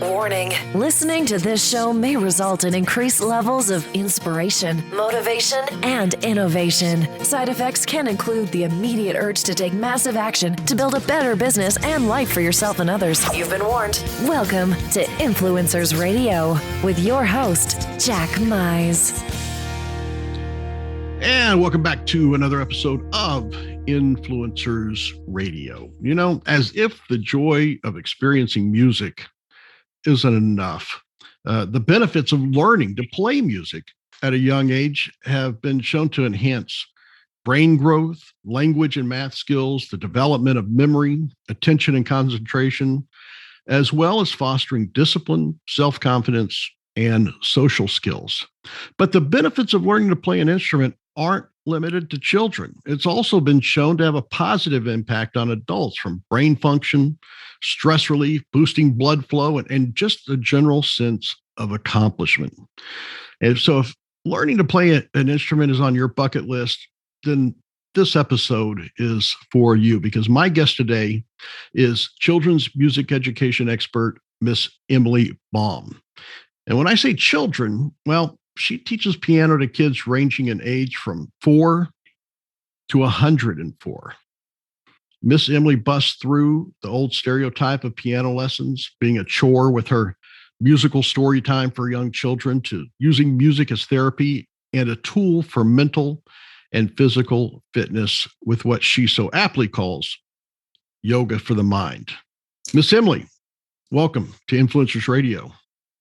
Warning. Listening to this show may result in increased levels of inspiration, motivation, and innovation. Side effects can include the immediate urge to take massive action to build a better business and life for yourself and others. You've been warned. Welcome to Influencers Radio with your host, Jack Mize. And welcome back to another episode of Influencers Radio. You know, as if the joy of experiencing music isn't enough, the benefits of learning to play music at a young age have been shown to enhance brain growth, language and math skills, the development of memory, attention and concentration, as well as fostering discipline, self-confidence, and social skills. But the benefits of learning to play an instrument aren't limited to children. It's also been shown to have a positive impact on adults, from brain function, stress relief, boosting blood flow, and just a general sense of accomplishment. And so if learning to play an instrument is on your bucket list, then this episode is for you, because my guest today is children's music education expert, Miss Emily Baum. And when I say children, well, she teaches piano to kids ranging in age from 4 to 104. Miss Emily busts through the old stereotype of piano lessons being a chore with her musical story time for young children, to using music as therapy and a tool for mental and physical fitness with what she so aptly calls yoga for the mind. Miss Emily, welcome to Influencers Radio.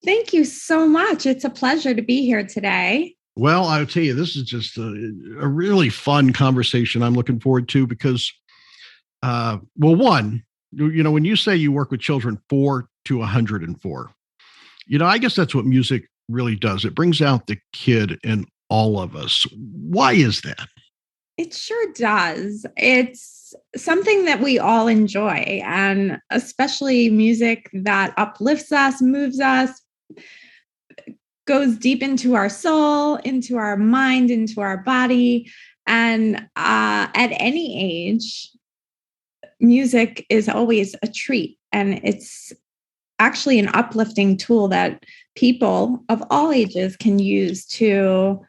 Thank you so much. It's a pleasure to be here today. Well, I'll tell you, this is just a really fun conversation I'm looking forward to because, one, you know, when you say you work with children 4 to 104, you know, I guess that's what music really does. It brings out the kid in all of us. Why is that? It sure does. It's something that we all enjoy, and especially music that uplifts us, moves us, goes deep into our soul, into our mind, into our body. And at any age, music is always a treat. And it's actually an uplifting tool that people of all ages can use to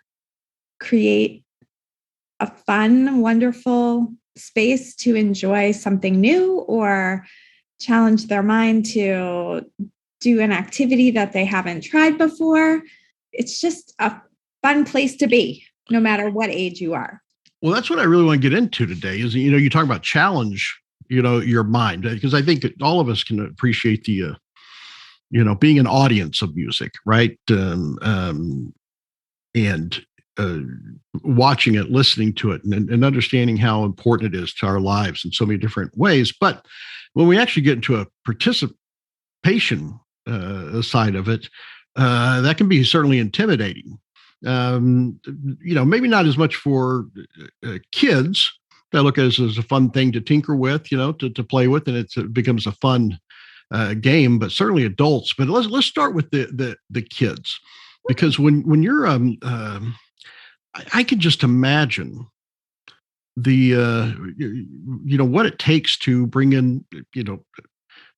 create a fun, wonderful space to enjoy something new or challenge their mind to do an activity that they haven't tried before. It's just a fun place to be, no matter what age you are. Well, that's what I really want to get into today is, you know, you talk about challenge, you know, your mind, because I think that all of us can appreciate the, you know, being an audience of music, right? And watching it, listening to it, and understanding how important it is to our lives in so many different ways. But when we actually get into a participation side of it, that can be certainly intimidating. You know, maybe not as much for kids. I look at it as a fun thing to tinker with, you know, to play with, and it becomes a fun game. But certainly adults. But let's start with the kids, because when you're I can just imagine the you know what it takes to bring in, you know,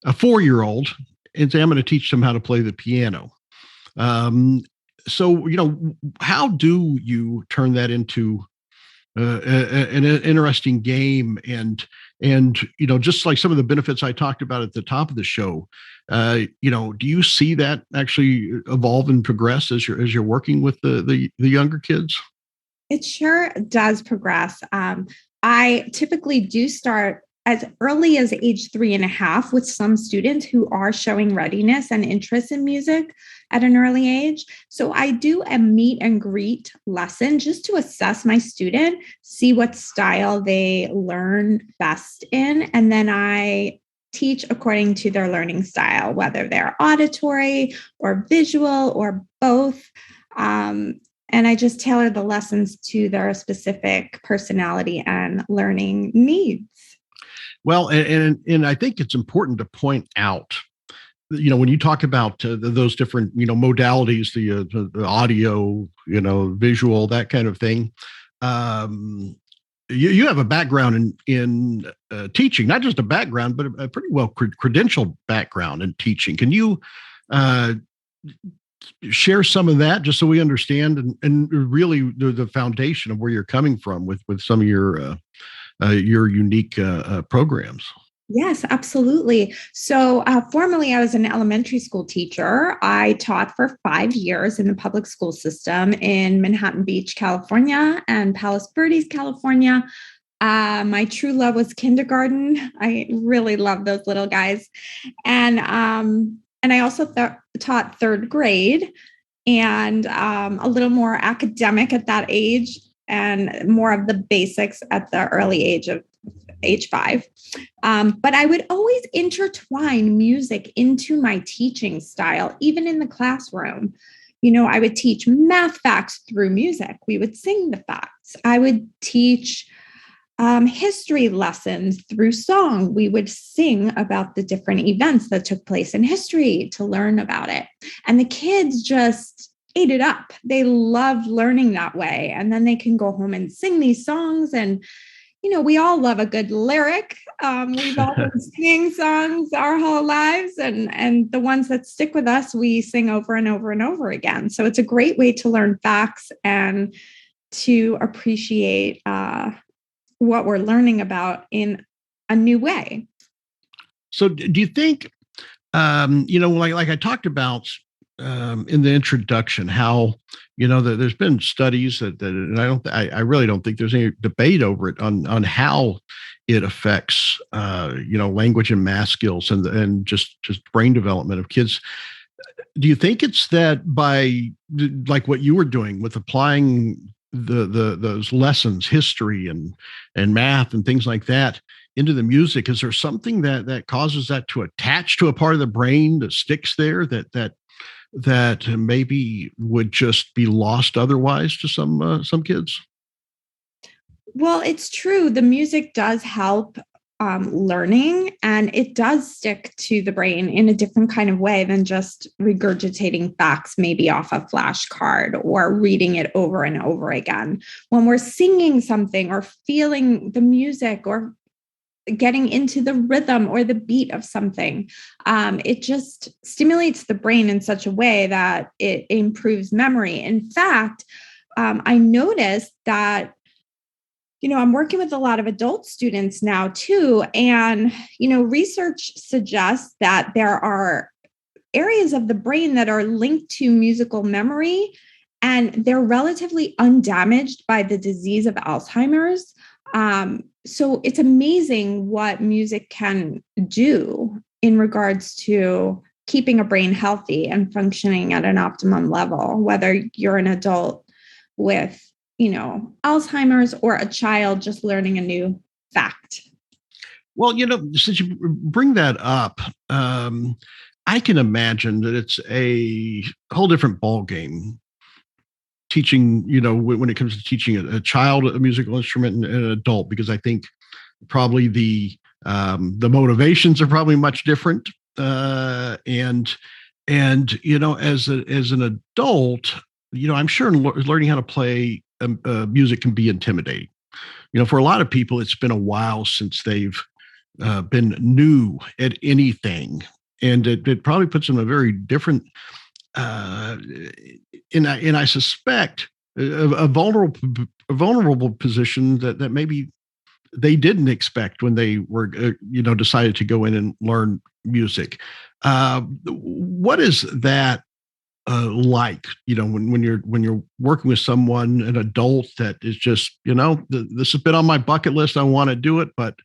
a 4-year-old and say, I'm going to teach them how to play the piano. So, you know, how do you turn that into an interesting game? And, you know, just like some of the benefits I talked about at the top of the show, you know, do you see that actually evolve and progress as you're working with the younger kids? It sure does progress. I typically do start as early as age 3.5 with some students who are showing readiness and interest in music at an early age. So I do a meet and greet lesson just to assess my student, see what style they learn best in. And then I teach according to their learning style, whether they're auditory or visual or both. And I just tailor the lessons to their specific personality and learning needs. Well, and I think it's important to point out, you know, when you talk about those different, you know, modalities, the audio, you know, visual, that kind of thing, you have a background in teaching, not just a background, but a pretty well credentialed background in teaching. Can you Uh, share some of that just so we understand and really the foundation of where you're coming from with some of your unique programs. Yes, absolutely. So, formerly, I was an elementary school teacher. I taught for 5 years in the public school system in Manhattan Beach, California, and Palos Verdes, California. My true love was kindergarten. I really love those little guys, and I also taught third grade, and a little more academic at that age, and more of the basics at the early age of age 5. But I would always intertwine music into my teaching style, even in the classroom. I would teach math facts through music. We would sing the facts. I would teach history lessons through song. We would sing about the different events that took place in history to learn about it. And the kids just ate it up. They loved learning that way. And then they can go home and sing these songs. And we all love a good lyric. We've all been singing songs our whole lives, and the ones that stick with us, we sing over and over and over again. So it's a great way to learn facts and to appreciate what we're learning about in a new way. So do you think, like I talked about in the introduction, how there's been studies that and I really don't think there's any debate over it on how it affects language and math skills and just brain development of kids. Do you think it's that by like what you were doing with applying those lessons, history and math and things like that, into the music? Is there something that causes that to attach to a part of the brain that sticks there that maybe would just be lost otherwise to some kids? Well, it's true. The music does help learning, and it does stick to the brain in a different kind of way than just regurgitating facts, maybe off a flashcard or reading it over and over again. When we're singing something or feeling the music or getting into the rhythm or the beat of something, it just stimulates the brain in such a way that it improves memory. In fact, I noticed that I'm working with a lot of adult students now too. And, research suggests that there are areas of the brain that are linked to musical memory, and they're relatively undamaged by the disease of Alzheimer's. So it's amazing what music can do in regards to keeping a brain healthy and functioning at an optimum level, whether you're an adult with Alzheimer's or a child just learning a new fact. Well, since you bring that up, I can imagine that it's a whole different ball game teaching, when it comes to teaching a child a musical instrument and an adult, because I think probably the motivations are probably much different. And as an adult, I'm sure learning how to play music can be intimidating. For a lot of people, it's been a while since they've been new at anything, and it probably puts them in a very different, and I suspect a vulnerable position that maybe they didn't expect when they were decided to go in and learn music. What is that like, when you're working with someone, an adult that is just, this has been on my bucket list, I want to do it, but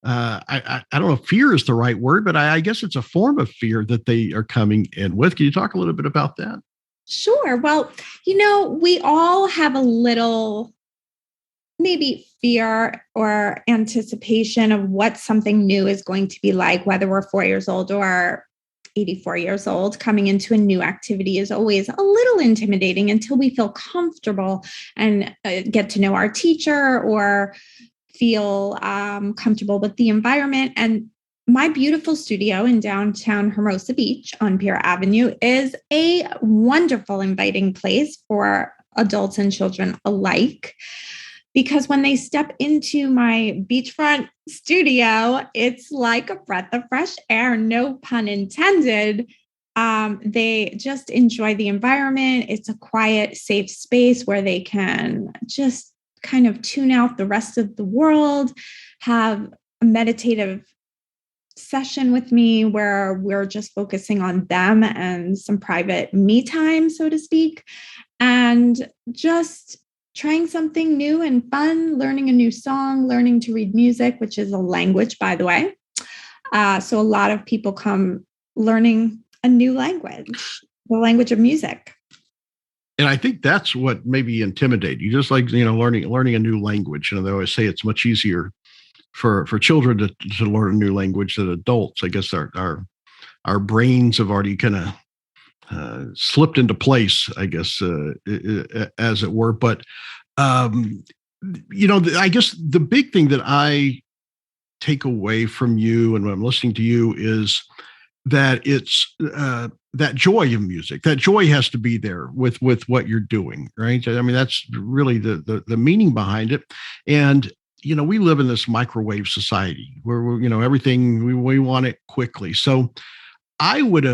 I don't know if fear is the right word, but I guess it's a form of fear that they are coming in with. Can you talk a little bit about that? Sure. Well, we all have a little maybe fear or anticipation of what something new is going to be like, whether we're 4 years old or 84 years old. Coming into a new activity is always a little intimidating until we feel comfortable and get to know our teacher or feel comfortable with the environment. And my beautiful studio in downtown Hermosa Beach on Pier Avenue is a wonderful, inviting place for adults and children alike. Because when they step into my beachfront studio, it's like a breath of fresh air, no pun intended. They just enjoy the environment. It's a quiet, safe space where they can just kind of tune out the rest of the world, have a meditative session with me where we're just focusing on them and some private me time, so to speak, and just trying something new and fun, learning a new song, learning to read music, which is a language, by the way. So a lot of people come learning a new language, the language of music. And I think that's what maybe intimidate you. Just like, learning a new language. They always say it's much easier for children to learn a new language than adults. I guess our brains have already kind of slipped into place, I guess, as it were. But I guess the big thing that I take away from you and when I'm listening to you is that it's that joy of music. That joy has to be there with what you're doing, right? I mean, that's really the meaning behind it. And we live in this microwave society where everything we want it quickly. So I would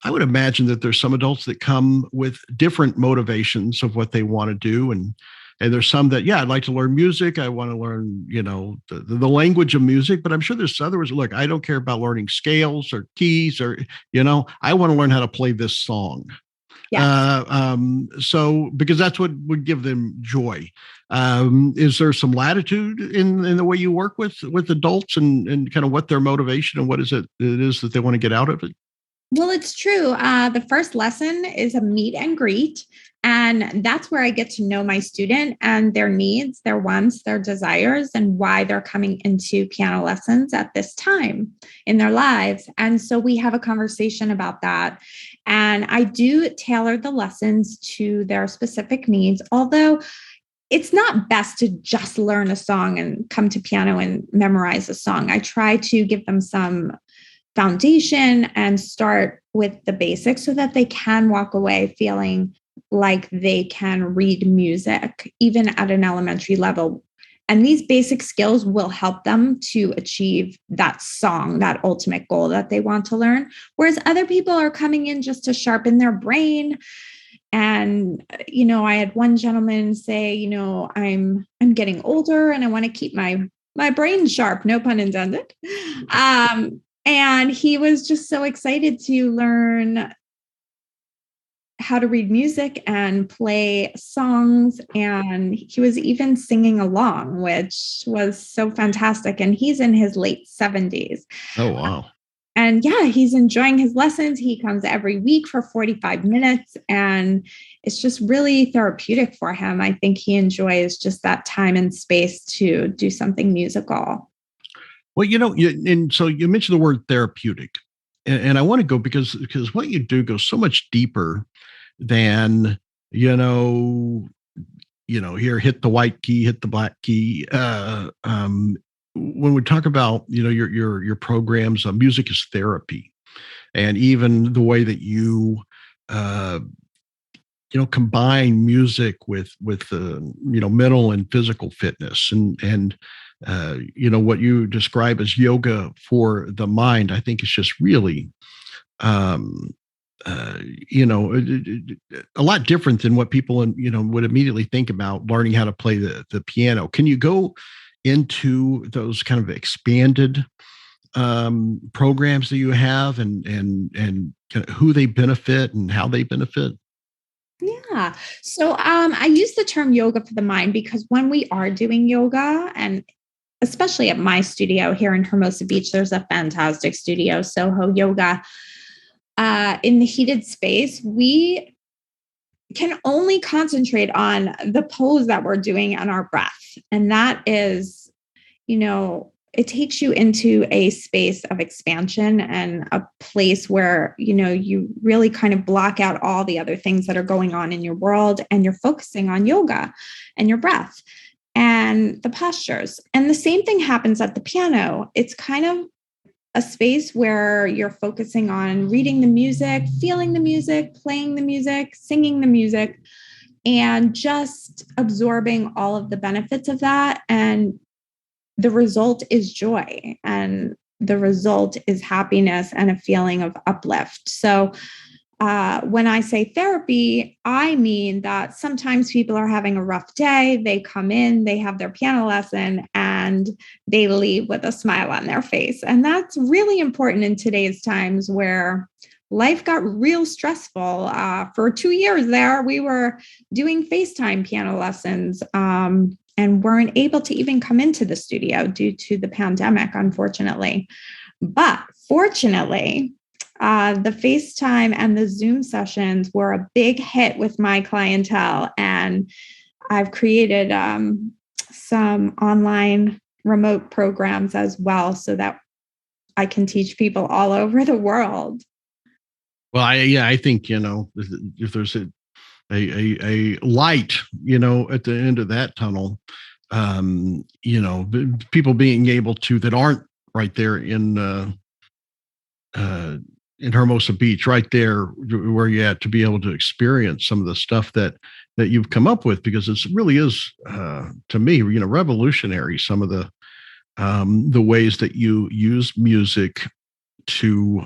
imagine that there's some adults that come with different motivations of what they want to do, and there's some that, I'd like to learn music. I want to learn, the language of music, but I'm sure there's others. Look, I don't care about learning scales or keys or, I want to learn how to play this song. Yes. So because that's what would give them joy. Is there some latitude in the way you work with adults and kind of what their motivation and what it is that they want to get out of it? Well, it's true. The first lesson is a meet and greet. And that's where I get to know my student and their needs, their wants, their desires, and why they're coming into piano lessons at this time in their lives. And so we have a conversation about that. And I do tailor the lessons to their specific needs, although it's not best to just learn a song and come to piano and memorize a song. I try to give them some foundation and start with the basics so that they can walk away feeling like they can read music, even at an elementary level. And these basic skills will help them to achieve that song, that ultimate goal that they want to learn. Whereas other people are coming in just to sharpen their brain. And, I had one gentleman say, I'm getting older and I want to keep my brain sharp, no pun intended. And he was just so excited to learn how to read music and play songs. And he was even singing along, which was so fantastic. And he's in his late 70s. Oh, wow. And he's enjoying his lessons. He comes every week for 45 minutes and it's just really therapeutic for him. I think he enjoys just that time and space to do something musical. Well, and so you mentioned the word therapeutic, and I want to go because what you do goes so much deeper than here, hit the white key, hit the black key. When we talk about your programs, music is therapy, and even the way that you combine music with mental and physical fitness and what you describe as yoga for the mind, I think is just really a lot different than what people would immediately think about learning how to play the piano. Can you go into those kind of expanded programs that you have and kind of who they benefit and how they benefit? Yeah. So I use the term yoga for the mind because when we are doing yoga, and especially at my studio here in Hermosa Beach, there's a fantastic studio, Soho Yoga. In the heated space, we can only concentrate on the pose that we're doing and our breath. And that is, it takes you into a space of expansion and a place where, you really kind of block out all the other things that are going on in your world and you're focusing on yoga and your breath and the postures. And the same thing happens at the piano. It's kind of a space where you're focusing on reading the music, feeling the music, playing the music, singing the music, and just absorbing all of the benefits of that. And the result is joy. And the result is happiness and a feeling of uplift. So when I say therapy, I mean that sometimes people are having a rough day. They come in, they have their piano lesson, and they leave with a smile on their face. And that's really important in today's times where life got real stressful. For 2 years there, we were doing FaceTime piano lessons and weren't able to even come into the studio due to the pandemic, unfortunately. But fortunately, the FaceTime and the Zoom sessions were a big hit with my clientele. And I've created some online remote programs as well so that I can teach people all over the world. Well, I think, if there's a light, at the end of that tunnel, people being able to, that aren't right there in Hermosa Beach, right there where you're at, to be able to experience some of the stuff that you've come up with, because it really is, to me, revolutionary. Some of the ways that you use music to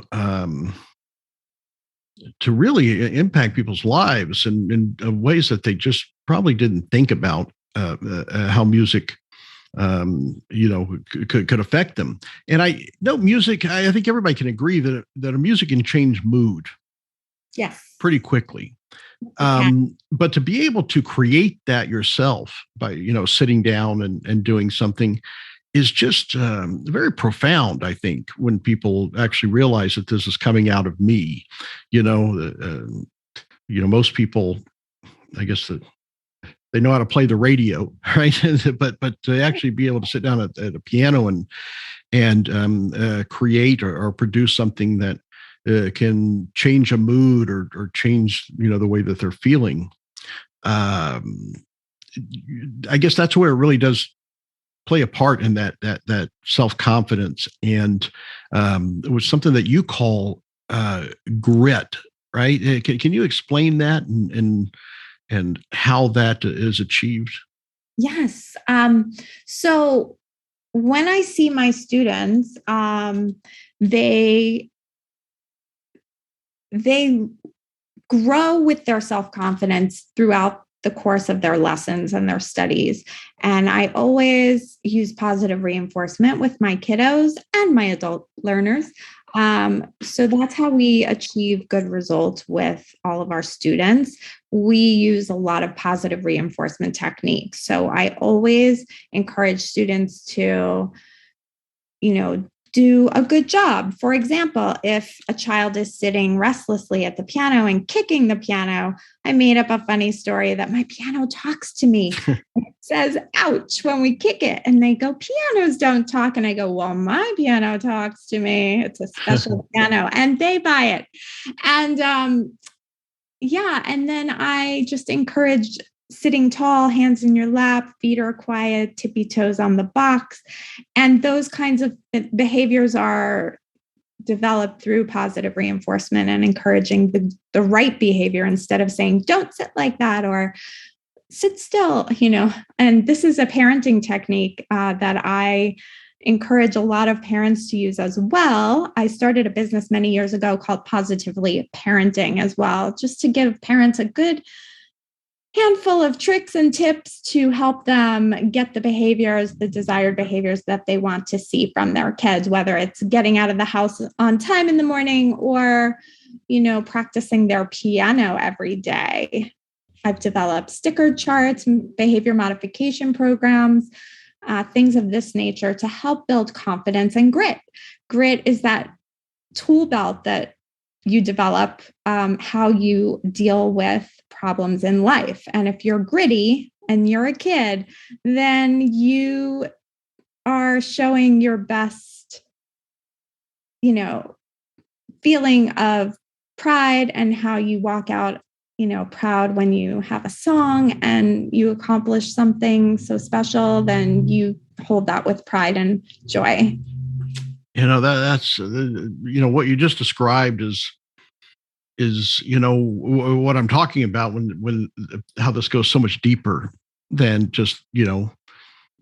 really impact people's lives in ways that they just probably didn't think about, how music could affect them. And I know music, I think everybody can agree that a music can change mood. Yes. Pretty quickly. But to be able to create that yourself by, sitting down and doing something is just very profound, I think, when people actually realize that this is coming out of me. Most people, I guess, that they know how to play the radio, right? but to actually be able to sit down at a piano and create or produce something that can change a mood or change, the way that they're feeling. I guess that's where it really does play a part in that self-confidence. And it was something that you call grit, right? Can you explain that and how that is achieved? Yes. So when I see my students, they grow with their self-confidence throughout the course of their lessons and their studies. And I always use positive reinforcement with my kiddos and my adult learners. So that's how we achieve good results with all of our students. We use a lot of positive reinforcement techniques. So I always encourage students to, do a good job. For example, if a child is sitting restlessly at the piano and kicking the piano, I made up a funny story that my piano talks to me. It says, ouch, when we kick it. And they go, pianos don't talk. And I go, well, my piano talks to me. It's a special piano. And they buy it. And and then I just encourage sitting tall, hands in your lap, feet are quiet, tippy toes on the box. And those kinds of behaviors are developed through positive reinforcement and encouraging the right behavior instead of saying, don't sit like that or sit still, And this is a parenting technique that I encourage a lot of parents to use as well. I started a business many years ago called Positively Parenting as well, just to give parents a good handful of tricks and tips to help them get the desired behaviors that they want to see from their kids, whether it's getting out of the house on time in the morning or, practicing their piano every day. I've developed sticker charts, behavior modification programs, things of this nature to help build confidence and grit. Grit is that tool belt that you develop, how you deal with problems in life. And if you're gritty and you're a kid, then you are showing your best, feeling of pride and how you walk out, proud when you have a song and you accomplish something so special, then you hold that with pride and joy. That's what you just described is what I'm talking about when how this goes so much deeper than just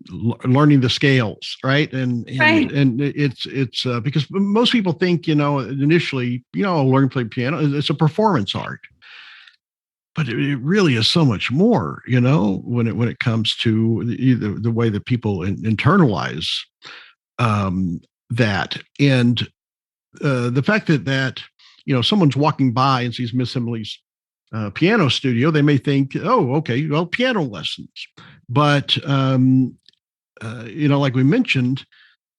learning the scales, right? Right. And it's because most people think, initially, learn to play piano, it's a performance art, but it really is so much more, when it comes to the way that people internalize that. And the fact that someone's walking by and sees Miss Emily's piano studio, they may think, oh, okay, well, piano lessons. But like we mentioned,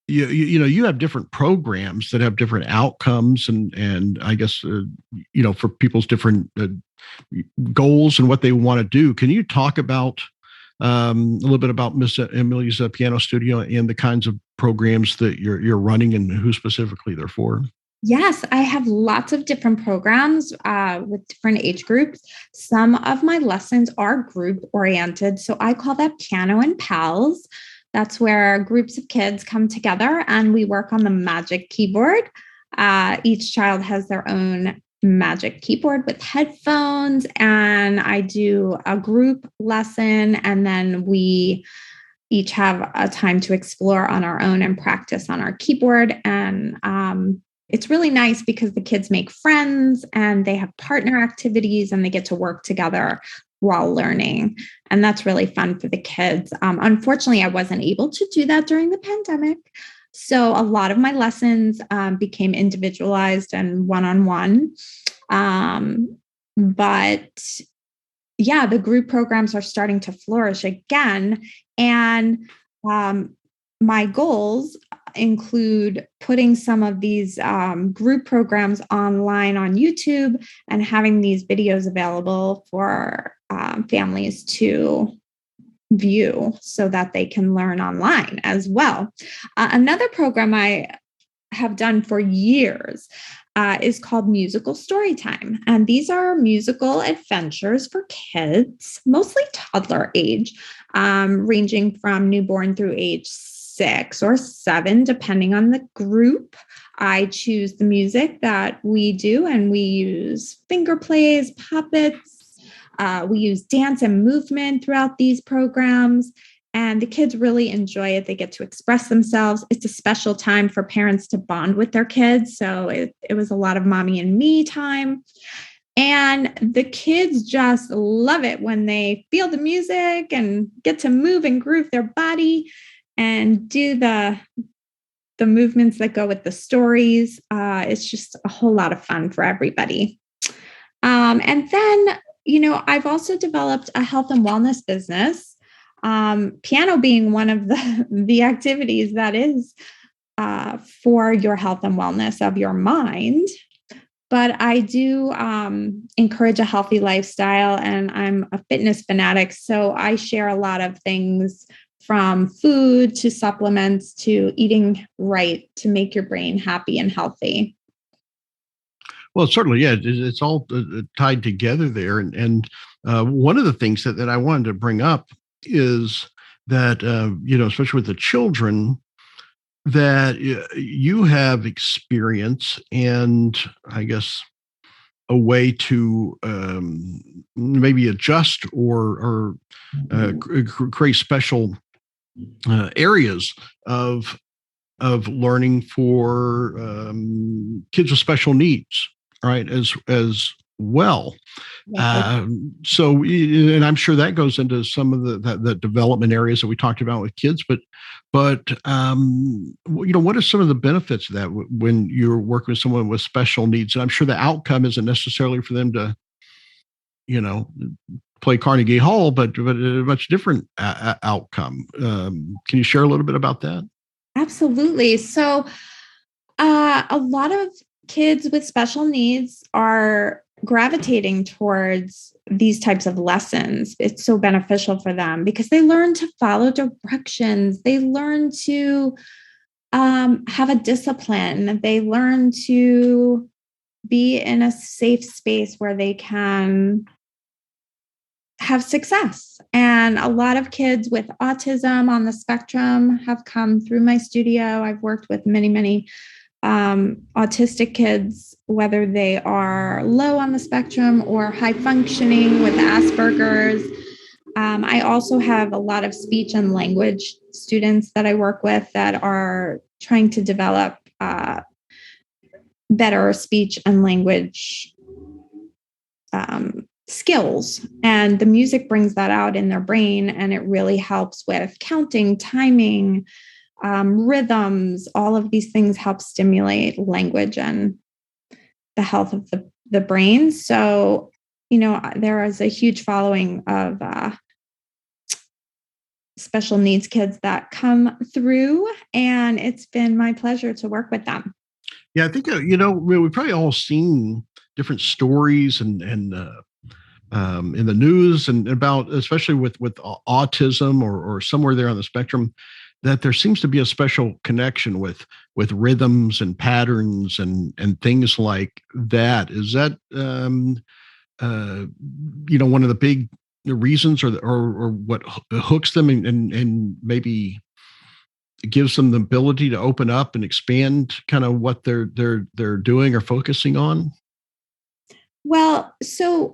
you have different programs that have different outcomes, and I guess for people's different goals and what they want to do. Can you talk about a little bit about Miss Emily's piano studio and the kinds of programs that you're running and who specifically they're for? Yes, I have lots of different programs with different age groups. Some of my lessons are group oriented, so I call that Piano and Pals. That's where groups of kids come together and we work on the magic keyboard. Each child has their own magic keyboard with headphones, and I do a group lesson, and then we each have a time to explore on our own and practice on our keyboard. And it's really nice because the kids make friends and they have partner activities and they get to work together while learning. And that's really fun for the kids. Unfortunately, I wasn't able to do that during the pandemic. So a lot of my lessons became individualized and one-on-one. But yeah, the group programs are starting to flourish again. And my goals include putting some of these group programs online on YouTube and having these videos available for families to view so that they can learn online as well. Another program I have done for years is called Musical Storytime. And these are musical adventures for kids, mostly toddler age, ranging from newborn through age 6 or 7, depending on the group. I choose the music that we do, and we use finger plays, puppets. We use dance and movement throughout these programs. And the kids really enjoy it. They get to express themselves. It's a special time for parents to bond with their kids. So it was a lot of mommy and me time. And the kids just love it when they feel the music and get to move and groove their body and do the movements that go with the stories. It's just a whole lot of fun for everybody. And then, I've also developed a health and wellness business. Piano being one of the activities that is for your health and wellness of your mind. But I do encourage a healthy lifestyle, and I'm a fitness fanatic. So I share a lot of things from food to supplements to eating right to make your brain happy and healthy. Well, certainly, yeah, it's all tied together there. And one of the things that I wanted to bring up is that, especially with the children, that you have experience and I guess a way to maybe adjust or create special areas of learning for kids with special needs, right? As well. So, and I'm sure that goes into some of the development areas that we talked about with kids, but what are some of the benefits of that when you're working with someone with special needs? And I'm sure the outcome isn't necessarily for them to, play Carnegie Hall, but a much different outcome. Can you share a little bit about that? Absolutely. So a lot of kids with special needs are gravitating towards these types of lessons. It's so beneficial for them because they learn to follow directions. They learn to have a discipline. They learn to be in a safe space where they can have success. And a lot of kids with autism on the spectrum have come through my studio. I've worked with many, many autistic kids, whether they are low on the spectrum or high functioning with Asperger's. I also have a lot of speech and language students that I work with that are trying to develop better speech and language skills. And the music brings that out in their brain, and it really helps with counting, timing, rhythms. All of these things help stimulate language and the health of the brain. So, there is a huge following of special needs kids that come through, and it's been my pleasure to work with them. Yeah, I think, we've probably all seen different stories and in the news and about, especially with autism or somewhere there on the spectrum, that there seems to be a special connection with rhythms and patterns and things like that. Is that one of the big reasons or what hooks them and maybe gives them the ability to open up and expand kind of what they're doing or focusing on? Well, so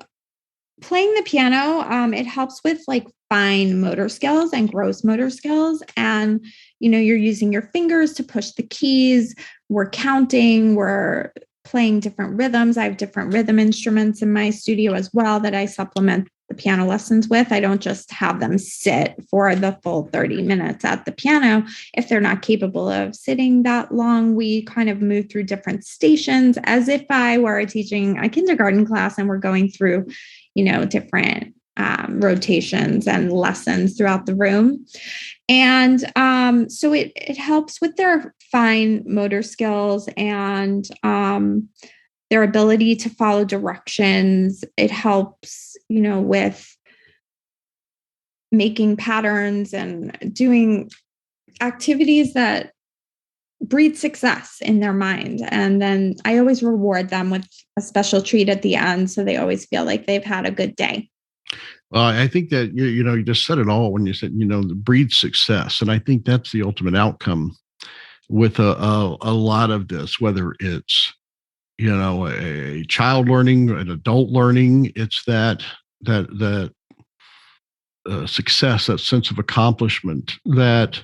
playing the piano, it helps with like fine motor skills and gross motor skills. And, you're using your fingers to push the keys. We're counting, we're playing different rhythms. I have different rhythm instruments in my studio as well that I supplement the piano lessons with. I don't just have them sit for the full 30 minutes at the piano. If they're not capable of sitting that long, we kind of move through different stations as if I were teaching a kindergarten class and we're going through, different rotations and lessons throughout the room. And so it helps with their fine motor skills and their ability to follow directions. It helps, with making patterns and doing activities that breed success in their mind. And then I always reward them with a special treat at the end, so they always feel like they've had a good day. Well, I think that you just said it all when you said the breed success, and I think that's the ultimate outcome with a lot of this, whether it's a child learning, an adult learning. It's that success, that sense of accomplishment that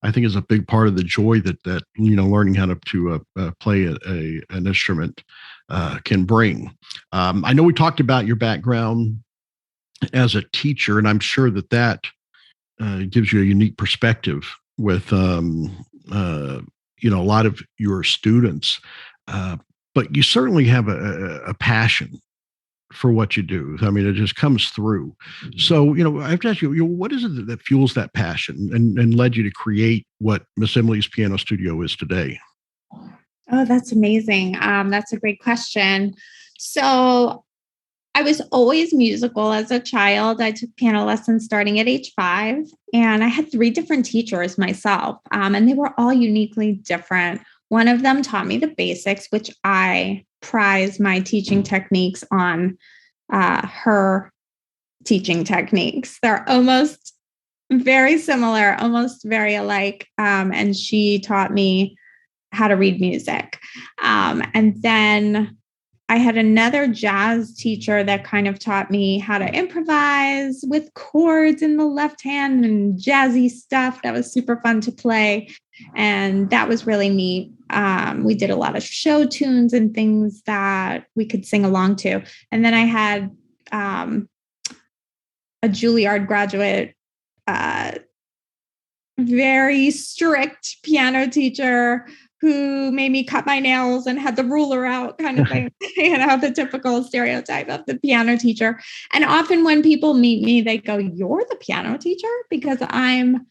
I think is a big part of the joy that learning how to play an instrument can bring. I know we talked about your background as a teacher, and I'm sure that gives you a unique perspective with a lot of your students. But you certainly have a passion for what you do. I mean, it just comes through. So, I have to ask you, what is it that fuels that passion and led you to create what Miss Emily's Piano Studio is today? Oh, that's amazing. That's a great question. So I was always musical as a child. I took piano lessons starting at age 5, and I had 3 different teachers myself, and they were all uniquely different. One of them taught me the basics, which I prize my teaching techniques on her teaching techniques. They're almost very similar, almost very alike. And she taught me how to read music. And then I had another jazz teacher that kind of taught me how to improvise with chords in the left hand and jazzy stuff. That was super fun to play. And that was really neat. We did a lot of show tunes and things that we could sing along to. And then I had a Juilliard graduate, very strict piano teacher who made me cut my nails and had the ruler out kind of thing, the typical stereotype of the piano teacher. And often when people meet me, they go, "You're the piano teacher?" Because I'm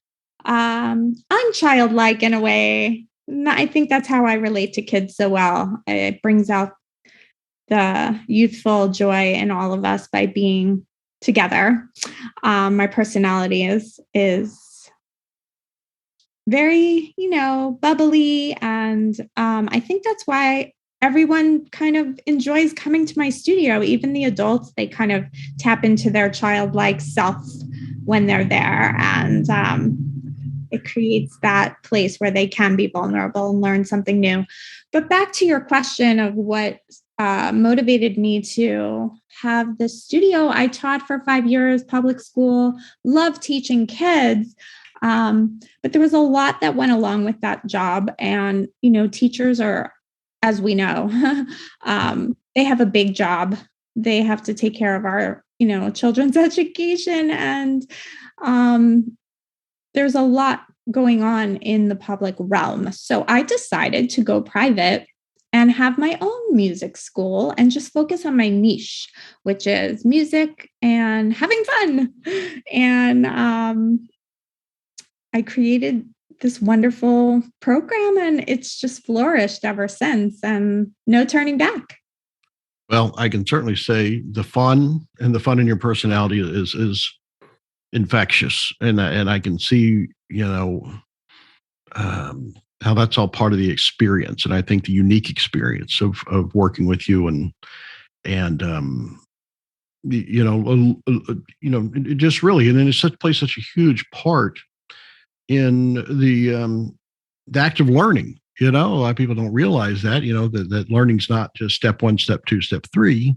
childlike in a way. I think that's how I relate to kids so well. It brings out the youthful joy in all of us by being together. My personality is very, bubbly. And I think that's why everyone kind of enjoys coming to my studio. Even the adults, they kind of tap into their childlike self when they're there. And it creates that place where they can be vulnerable and learn something new. But back to your question of what motivated me to have the studio. I taught for 5 years, public school, love teaching kids. But there was a lot that went along with that job. And, teachers are, as we know, they have a big job. They have to take care of our, children's education. And there's a lot going on in the public realm. So I decided to go private and have my own music school and just focus on my niche, which is music and having fun. And I created this wonderful program, and it's just flourished ever since, and no turning back. Well, I can certainly say the fun in your personality is infectious, and I can see, how that's all part of the experience. And I think the unique experience of working with you and it just really, and then it's plays such a huge part in the act of learning. A lot of people don't realize that, that learning's not just step 1, step 2, step 3.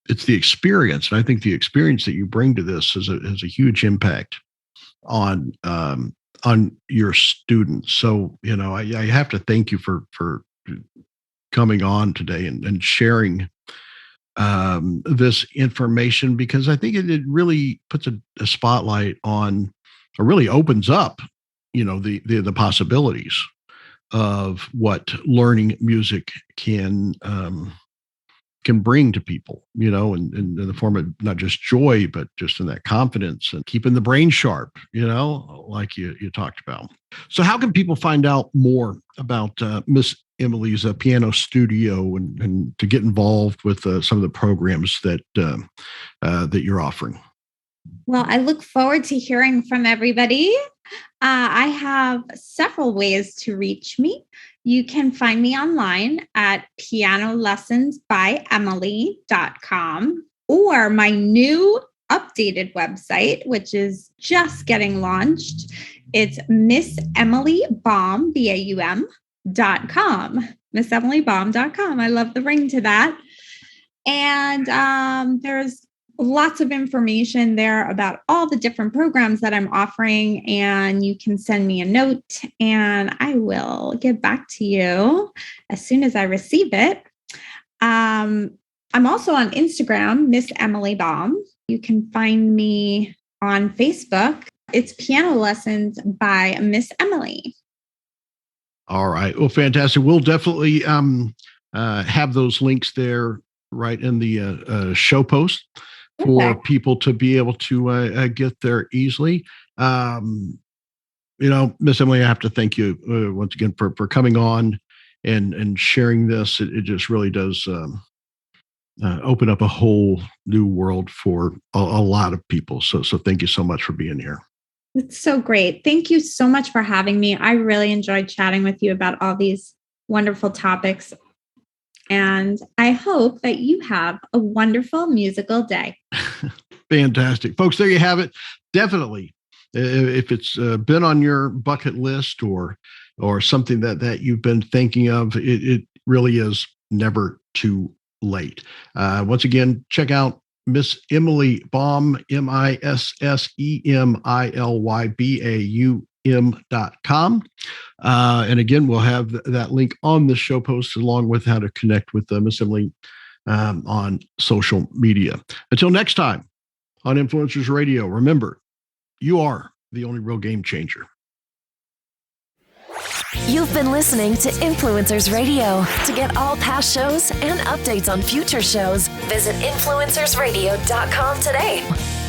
It's the experience. And I think the experience that you bring to this has a huge impact on your students. So, I have to thank you for coming on today and sharing this information, because I think it really puts a spotlight on, or really opens up, the possibilities of what learning music can bring to people, in the form of not just joy, but just in that confidence and keeping the brain sharp, like you talked about. So how can people find out more about Miss Emily's piano studio and to get involved with some of the programs that you're offering? Well, I look forward to hearing from everybody. I have several ways to reach me. You can find me online at pianolessonsbyemily.com, or my new updated website, which is just getting launched. It's Miss Emily Baum, BAUM.com. MissEmilyBaum.com. I love the ring to that. And there's lots of information there about all the different programs that I'm offering, and you can send me a note and I will get back to you as soon as I receive it. I'm also on Instagram, Miss Emily Baum. You can find me on Facebook. It's Piano Lessons by Miss Emily. All right. Well, fantastic. We'll definitely have those links there right in the show post for people to be able to get there easily. Miss Emily, I have to thank you once again for coming on and sharing this. It just really does open up a whole new world for a lot of people. So thank you so much for being here. It's so great. Thank you so much for having me. I really enjoyed chatting with you about all these wonderful topics. And I hope that you have a wonderful musical day. Fantastic. Folks, there you have it. Definitely, if it's been on your bucket list or something that you've been thinking of, it really is never too late. Once again, check out Miss Emily Baum, MissEmilyBaum.com. And again, we'll have that link on the show post along with how to connect with Miss Emily on social media. Until next time on Influencers Radio, remember, you are the only real game changer. You've been listening to Influencers Radio. To get all past shows and updates on future shows, visit influencersradio.com today.